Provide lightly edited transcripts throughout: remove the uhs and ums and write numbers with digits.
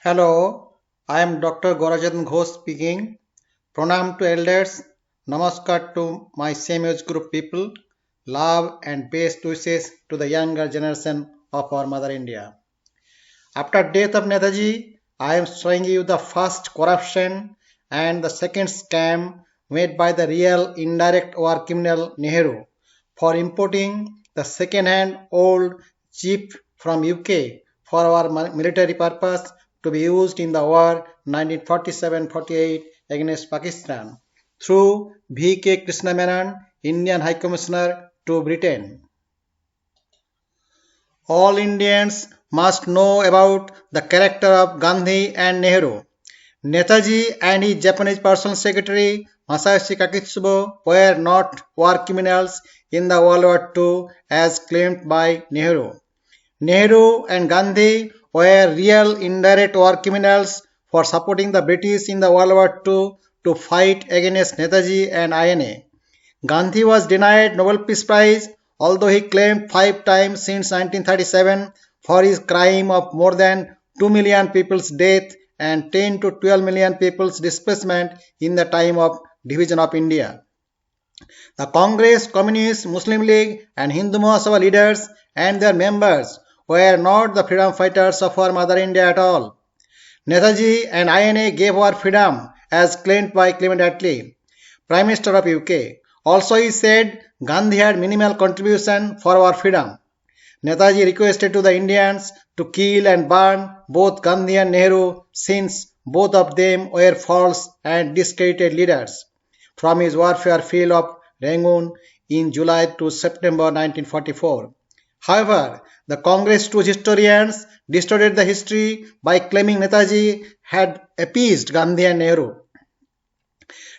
Hello, I am Dr. Gorajan Ghosh speaking. Pranam to elders, namaskar to my same age group people, love and best wishes to the younger generation of our mother India. After death of Netaji, I am showing you the first corruption and the second scam made by the real indirect war criminal Nehru for importing the second-hand old jeep from UK for our military purpose to be used in the war 1947-48 against Pakistan through V.K. Krishna Menon, Indian High Commissioner to Britain. All Indians must know about the character of Gandhi and Nehru. Netaji and his Japanese personal secretary Masayoshi Kakitsubo were not war criminals in the World War II as claimed by Nehru. Nehru and Gandhi were real indirect war criminals for supporting the British in the World War II to fight against Netaji and INA. Gandhi was denied Nobel Peace Prize, although he claimed 5 times since 1937 for his crime of more than 2 million people's death and 10 to 12 million people's displacement in the time of division of India. The Congress, Communist, Muslim League and Hindu Mahasabha leaders and their members were not the freedom fighters of our mother India at all. Netaji and INA gave our freedom as claimed by Clement Attlee, Prime Minister of UK. Also he said Gandhi had minimal contribution for our freedom. Netaji requested to the Indians to kill and burn both Gandhi and Nehru since both of them were false and discredited leaders from his warfare field of Rangoon in July to September 1944. However, the Congress truth historians distorted the history by claiming Netaji had appeased Gandhi and Nehru.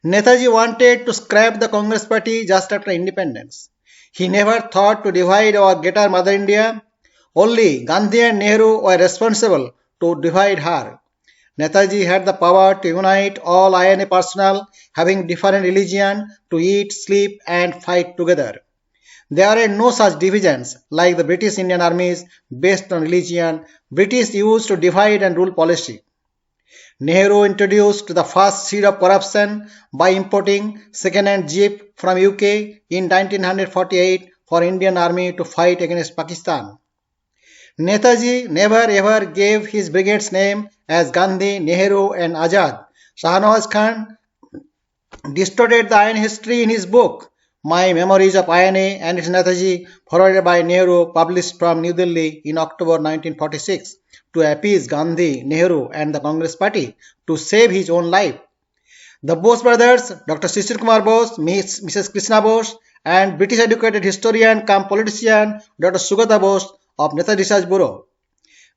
Netaji wanted to scrap the Congress party just after independence. He never thought to divide or get our mother India. Only Gandhi and Nehru were responsible to divide her. Netaji had the power to unite all INA personnel having different religion to eat, sleep and fight together. There are no such divisions like the British Indian armies based on religion British used to divide and rule policy. Nehru introduced the first seed of corruption by importing second-hand jeep from UK in 1948 for Indian army to fight against Pakistan. Netaji never ever gave his brigade's name as Gandhi, Nehru and Azad. Shahnawaz Khan distorted the INA history in his book My Memories of INA and its Netaji, forwarded by Nehru, published from New Delhi in October 1946 to appease Gandhi, Nehru and the Congress party to save his own life. The Bose brothers, Dr. Shishir Kumar Bose, Mrs. Krishna Bose and British educated historian cum politician Dr. Sugata Bose of Netaji Research Bureau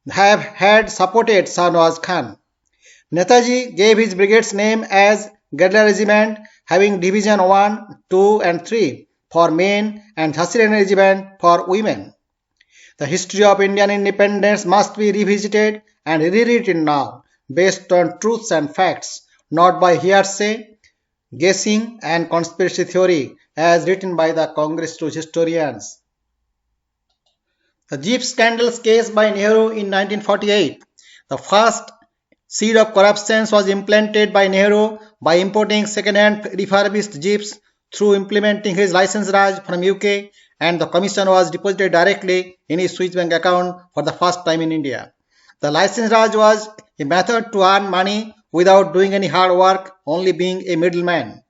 have had supported Shahnawaz Khan. Netaji gave his brigade's name as Guerrilla Regiment having Division 1, 2 and 3 for men and Jhansi Rani Regiment for women. The history of Indian independence must be revisited and rewritten now based on truths and facts, not by hearsay, guessing and conspiracy theory as written by the Congress truth historians. The Jeep scandals case by Nehru in 1948. The first seed of corruption was implanted by Nehru by importing second-hand refurbished jeeps through implementing his license Raj from UK, and the commission was deposited directly in his Swiss bank account for the first time in India. The license Raj was a method to earn money without doing any hard work, only being a middleman.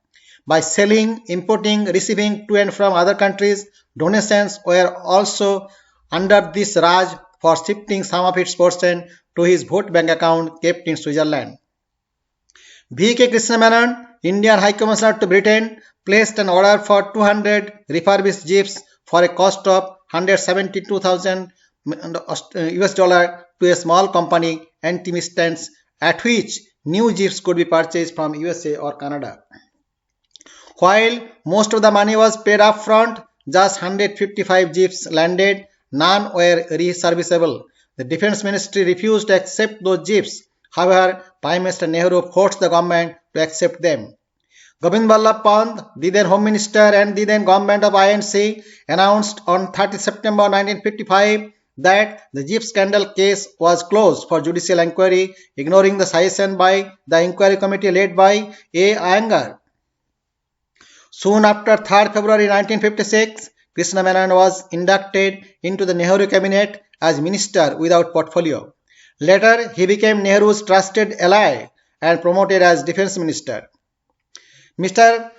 By selling, importing, receiving to and from other countries, donations were also under this Raj for shifting some of its portion to his vote bank account kept in Switzerland. V.K. Krishna Menon, Indian High Commissioner to Britain, placed an order for 200 refurbished jeeps for a cost of 172,000 US dollar to a small company, Antimistance, at which new jeeps could be purchased from USA or Canada. While most of the money was paid up front, just 155 jeeps landed, none were reserviceable. The Defence Ministry refused to accept those jeeps. However, Prime Minister Nehru forced the government to accept them. Govind Ballabh Pant, the then Home Minister and the then government of INC, announced on 30 September 1955 that the Jeep scandal case was closed for judicial inquiry, ignoring the suggestion by the inquiry committee led by A. Iyengar. Soon after 3rd February 1956, Krishna Menon was inducted into the Nehru cabinet as minister without portfolio. Later, he became Nehru's trusted ally and promoted as defense minister. Mr.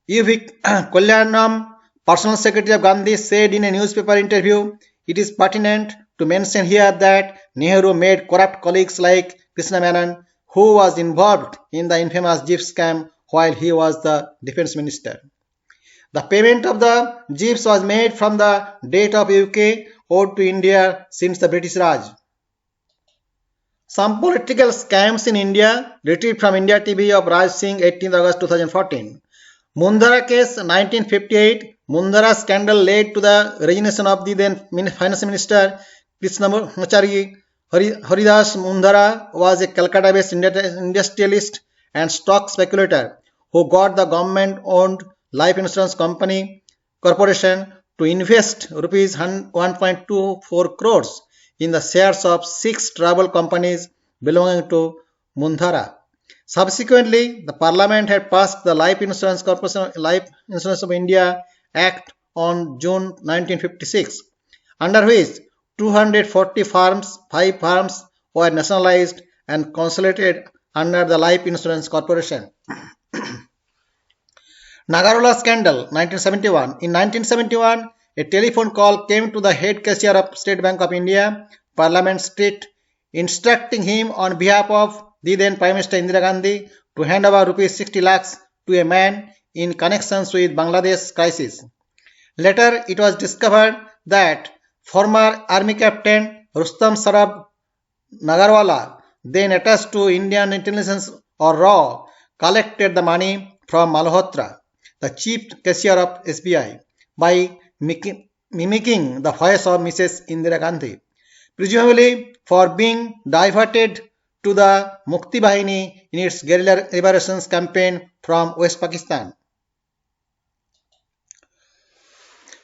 U.V. Kalyanam, personal secretary of Gandhi, said in a newspaper interview, "It is pertinent to mention here that Nehru made corrupt colleagues like Krishna Menon, who was involved in the infamous Jeep scam while he was the defense minister. The payment of the Jeeps was made from the debt of UK owed to India since the British Raj." Some political scams in India. Retrieved from India TV of Raj Singh, 18th August 2014. Mundhara case, 1958. Mundhara scandal led to the resignation of the then finance minister Krishnamachari. Haridas Mundhara was a Calcutta-based industrialist and stock speculator who got the government-owned life insurance corporation to invest rupees 1.24 crores in the shares of 6 travel companies belonging to Mundhara. Subsequently, the Parliament had passed the Life Insurance of India Act on June 1956, under which 240 firms, 5 firms were nationalized and consolidated under the Life Insurance Corporation. Nagarola scandal, 1971. In 1971, a telephone call came to the head cashier of State Bank of India, Parliament Street, instructing him on behalf of the then Prime Minister Indira Gandhi to hand over rupees 60 lakhs to a man in connection with Bangladesh crisis. Later, it was discovered that former Army Captain Rustam Sarab Nagarwala, then attached to Indian Intelligence or RAW, collected the money from Malhotra, the chief cashier of SBI, by mimicking the voice of Mrs. Indira Gandhi, presumably for being diverted to the Mukti Bahini in its guerrilla liberations campaign from West Pakistan.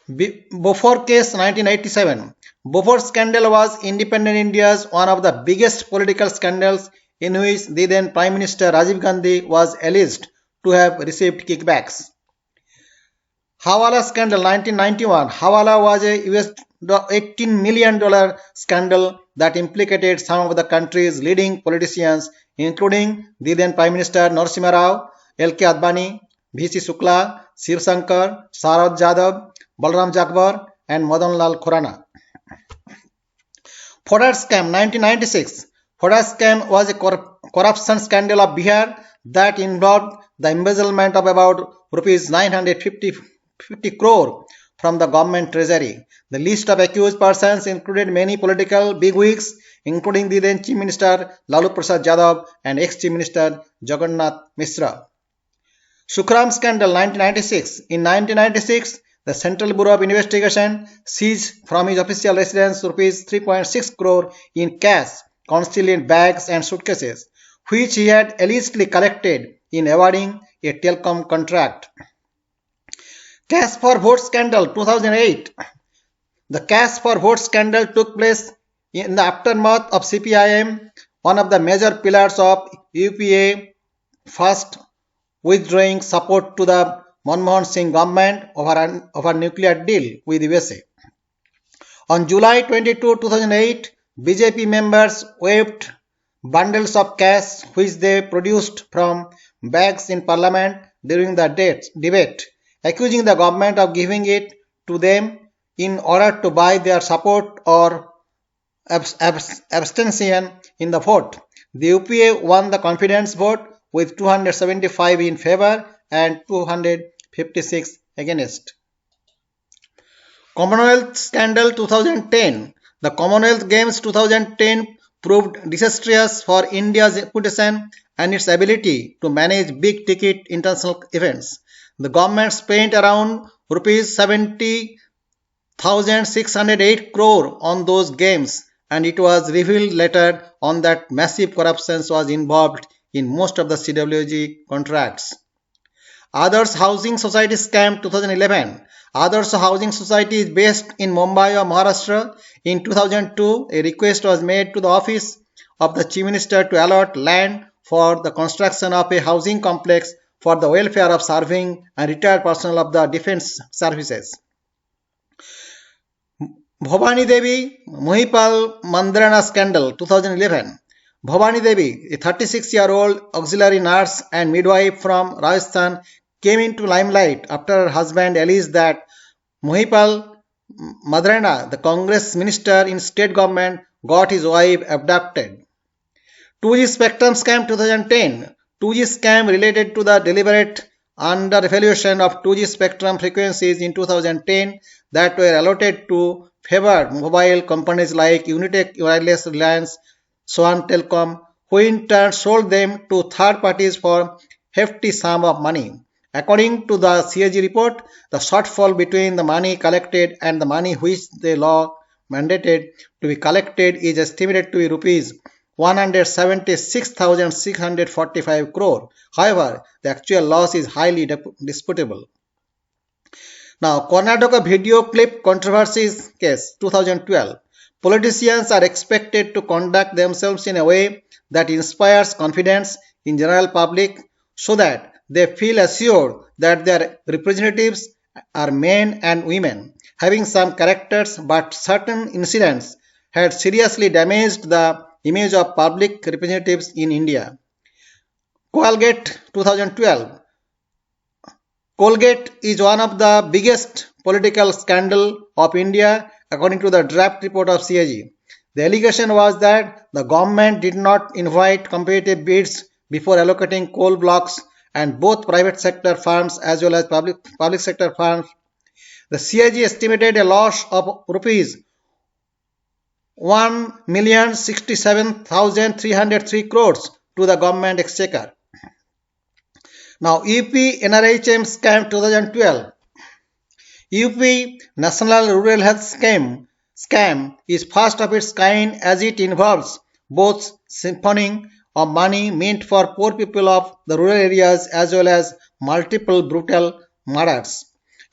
Bofors case, 1987. Bofors scandal was independent India's one of the biggest political scandals, in which the then Prime Minister Rajiv Gandhi was alleged to have received kickbacks. Hawala scandal, 1991. Hawala was a US $18 million scandal that implicated some of the country's leading politicians, including the then Prime Minister Narasimha Rao, L.K. Advani, V.C. Shukla, Shiv Shankar, Sarad Jadhav, Balram Jakbar, and Madan Lal Khurana. Fodder scam, 1996. Fodder scam was a corruption scandal of Bihar that involved the embezzlement of about rupees 950 crore from the government treasury. The list of accused persons included many political bigwigs, including the then Chief Minister Lalu Prasad Yadav and ex-Chief Minister Jagannath Mishra. Sukhram scandal, 1996. In 1996, the Central Bureau of Investigation seized from his official residence rupees 3.6 crore in cash, concealed in bags and suitcases, which he had illicitly collected in awarding a telecom contract. Cash for Vote scandal, 2008. The cash for vote scandal took place in the aftermath of CPIM, one of the major pillars of UPA, first withdrawing support to the Manmohan Singh government over nuclear deal with USA. On July 22, 2008, BJP members waved bundles of cash which they produced from bags in parliament during the debate, accusing the government of giving it to them in order to buy their support or abstention in the vote. The UPA won the confidence vote with 275 in favor and 256 against. Commonwealth scandal, 2010. The Commonwealth Games 2010 proved disastrous for India's reputation and its ability to manage big-ticket international events. The government spent around rupees 70,608 crore on those games, and it was revealed later on that massive corruption was involved in most of the CWG contracts. Others Housing Society scam 2011. Others Housing Society is based in Mumbai or Maharashtra. In 2002, a request was made to the office of the Chief Minister to allot land for the construction of a housing complex for the welfare of serving and retired personnel of the defense services. Bhavani Devi Mohipal Mandrana scandal 2011. Bhavani Devi, a 36-year-old auxiliary nurse and midwife from Rajasthan, came into limelight after her husband alleged that Mohipal Mandrana, the Congress minister in state government, got his wife abducted. 2G Spectrum Scam 2010. 2G scam related to the deliberate under-evaluation of 2G spectrum frequencies in 2010 that were allotted to favored mobile companies like Unitech Wireless, Reliance, Swan Telecom, who in turn sold them to third parties for hefty sum of money. According to the CAG report, the shortfall between the money collected and the money which the law mandated to be collected is estimated to be rupees 176,645 crore. However, the actual loss is highly disputable. Now, Karnataka video clip controversies case 2012. Politicians are expected to conduct themselves in a way that inspires confidence in general public so that they feel assured that their representatives are men and women having some characters, but certain incidents had seriously damaged the image of public representatives in India. Colgate 2012. Colgate is one of the biggest political scandal of India according to the draft report of CAG. The allegation was that the government did not invite competitive bids before allocating coal blocks, and both private sector firms as well as public sector firms. The CAG estimated a loss of rupees 1,067,303 crores to the government exchequer. Now, UP NRHM scam 2012. UP National Rural Health scam is first of its kind as it involves both siphoning of money meant for poor people of the rural areas as well as multiple brutal murders.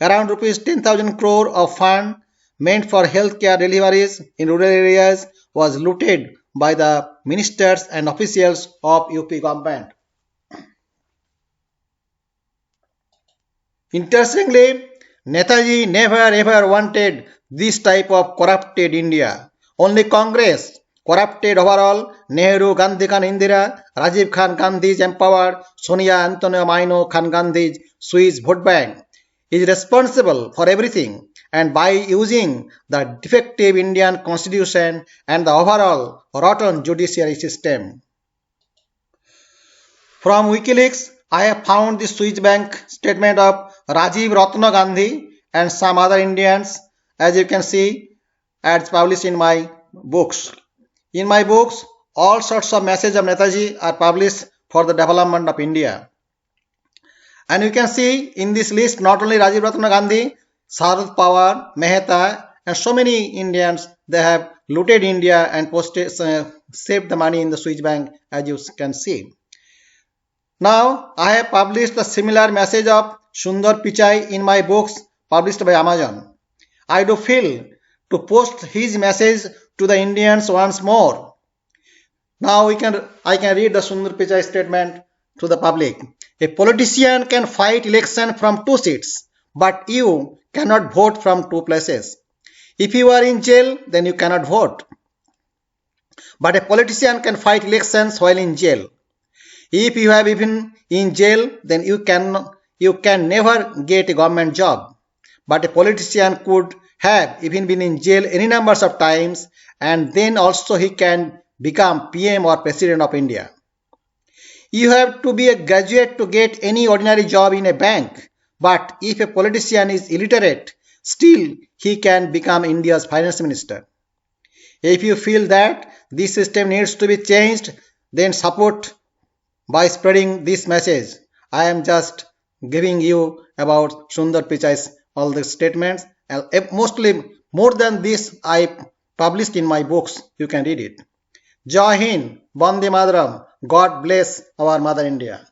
Around rupees 10,000 crore of fund meant for healthcare deliveries in rural areas was looted by the ministers and officials of UP government. Interestingly, Netaji never ever wanted this type of corrupted India. Only Congress corrupted overall. Nehru, Gandhi Khan Indira, Rajiv Khan Gandhi's empowered, Sonia Antonio Maino Khan Gandhi's Swiss vote bank is responsible for everything, and by using the defective Indian constitution and the overall rotten judiciary system. From WikiLeaks, I have found the Swiss bank statement of Rajiv Ratna Gandhi and some other Indians, as you can see, as published in my books. In my books, all sorts of messages of Netaji are published for the development of India. And you can see in this list not only Rajiv Ratna Gandhi, Sharad Pawar, Mehta, and so many Indians, they have looted India and saved the money in the Swiss bank, as you can see. Now, I have published the similar message of Sundar Pichai in my books published by Amazon. I do feel to post his message to the Indians once more. Now I can read the Sundar Pichai statement to the public. A politician can fight election from 2 seats, but you cannot vote from 2 places. If you are in jail, then you cannot vote. But a politician can fight elections while in jail. If you have even in jail, then you can never get a government job. But a politician could have even been in jail any numbers of times, and then also he can become PM or President of India. You have to be a graduate to get any ordinary job in a bank, but if a politician is illiterate, still he can become India's finance minister. If you feel that this system needs to be changed, then support by spreading this message. I am just giving you about Sundar Pichai's all the statements. Mostly more than this I published in my books. You can read it. Jai Hind, Vande Mataram. God bless our Mother India.